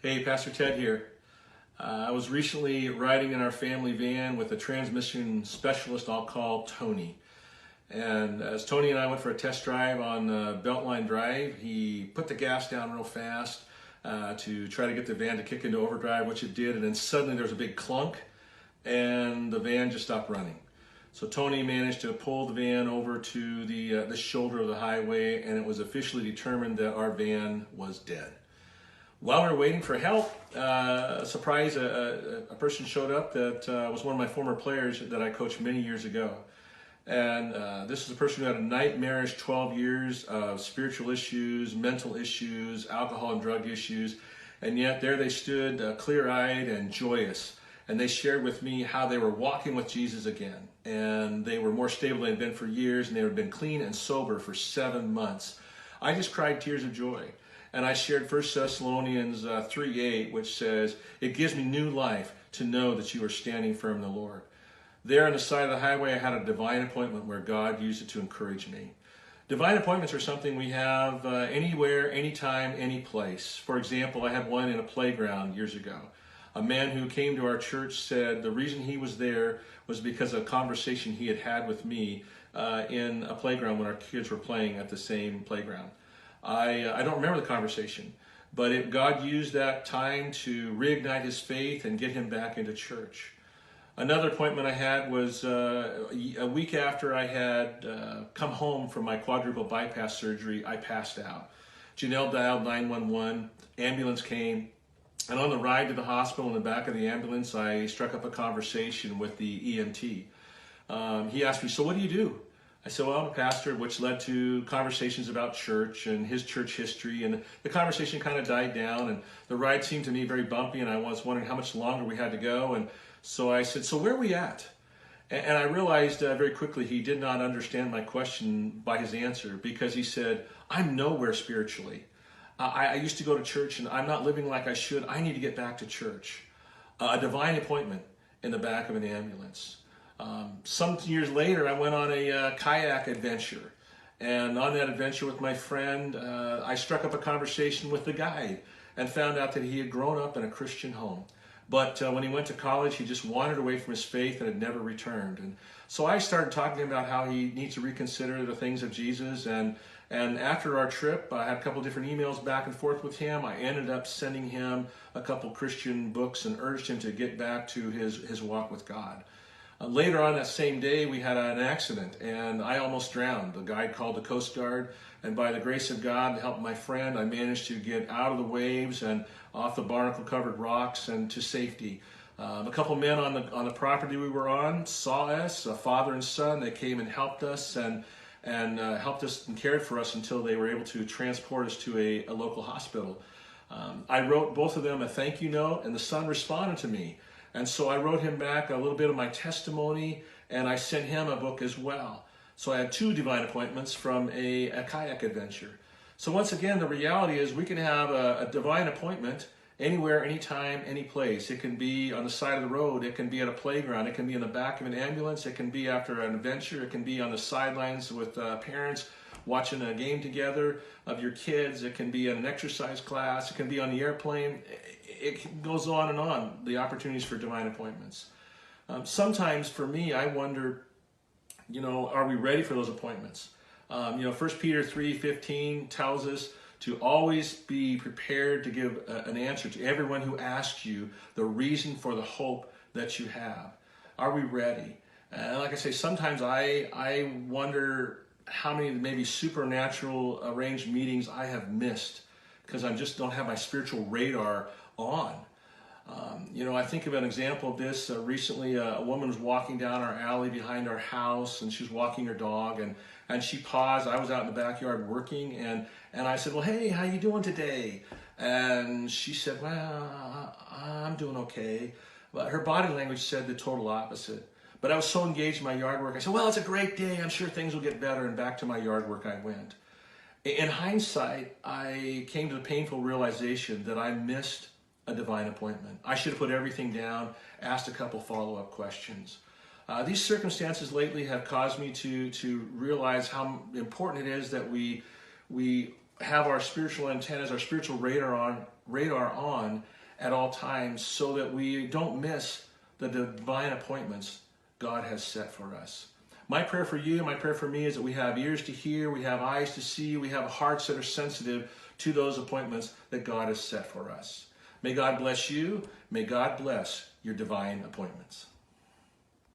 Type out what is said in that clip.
Hey, Pastor Ted here. I was recently riding in our family van with a transmission specialist I'll call Tony. And as Tony and I went for a test drive on Beltline Drive, he put the gas down real fast to try to get the van to kick into overdrive, which it did. And then suddenly there was a big clunk and the van just stopped running. So Tony managed to pull the van over to the shoulder of the highway, and it was officially determined that our van was dead. While we were waiting for help, surprise, a person showed up that was one of my former players that I coached many years ago. And this is a person who had a nightmarish 12 years of spiritual issues, mental issues, alcohol and drug issues. And yet there they stood clear-eyed and joyous. And they shared with me how they were walking with Jesus again. And they were more stable than they'd been for years, and they had been clean and sober for 7 months. I just cried tears of joy. And I shared 1 Thessalonians 3:8, which says, "It gives me new life to know that you are standing firm in the Lord." There on the side of the highway, I had a divine appointment where God used it to encourage me. Divine appointments are something we have anywhere, anytime, any place. For example, I had one in a playground years ago. A man who came to our church said the reason he was there was because of a conversation he had had with me in a playground when our kids were playing at the same playground. I don't remember the conversation, but God used that time to reignite his faith and get him back into church. Another appointment I had was a week after I had come home from my quadruple bypass surgery. I passed out. Janelle dialed 911, ambulance came, and on the ride to the hospital in the back of the ambulance, I struck up a conversation with the EMT. He asked me, "So what do you do?" I said, "Well, I'm a pastor," which led to conversations about church and his church history. And the conversation kind of died down, and the ride seemed to me very bumpy, and I was wondering how much longer we had to go. And so I said, "So where are we at?" And I realized very quickly he did not understand my question by his answer, because he said, "I'm nowhere spiritually. I used to go to church, and I'm not living like I should. I need to get back to church." A divine appointment in the back of an ambulance. Some years later, I went on a kayak adventure. And on that adventure with my friend, I struck up a conversation with the guide and found out that he had grown up in a Christian home. But when he went to college, he just wandered away from his faith and had never returned. And so I started talking to him about how he needs to reconsider the things of Jesus. And after our trip, I had a couple different emails back and forth with him. I ended up sending him a couple Christian books and urged him to get back to his walk with God. Later on that same day, we had an accident, and I almost drowned. The guide called the Coast Guard, and by the grace of God, and help my friend, I managed to get out of the waves and off the barnacle-covered rocks and to safety. A couple men on the property we were on saw us, a father and son. They came and helped us and helped us and cared for us until they were able to transport us to a local hospital. I wrote both of them a thank you note, and the son responded to me. And so I wrote him back a little bit of my testimony, and I sent him a book as well. So I had 2 divine appointments from a kayak adventure. So once again, the reality is we can have a divine appointment anywhere, anytime, any place. It can be on the side of the road. It can be at a playground. It can be in the back of an ambulance. It can be after an adventure. It can be on the sidelines with parents watching a game together of your kids. It can be in an exercise class. It can be on the airplane. It goes on and on, the opportunities for divine appointments. Sometimes for me, I wonder, are we ready for those appointments? 1 Peter 3:15 tells us to always be prepared to give an answer to everyone who asks you the reason for the hope that you have. Are we ready? And like I say, sometimes I wonder how many maybe supernatural arranged meetings I have missed because I just don't have my spiritual radar on. I think of an example of this. Recently, a woman was walking down our alley behind our house, and she was walking her dog, and she paused. I was out in the backyard working, and I said, "Well, hey, how you doing today?" And she said, "Well, I'm doing okay." But her body language said the total opposite. But I was so engaged in my yard work, I said, "Well, it's a great day. I'm sure things will get better." And back to my yard work I went. In hindsight, I came to the painful realization that I missed a divine appointment. I should have put everything down, asked a couple follow-up questions. These circumstances lately have caused me to realize how important it is that we have our spiritual antennas, our spiritual radar radar on at all times so that we don't miss the divine appointments God has set for us. My prayer for you, my prayer for me is that we have ears to hear, we have eyes to see, we have hearts that are sensitive to those appointments that God has set for us. May God bless you. May God bless your divine appointments.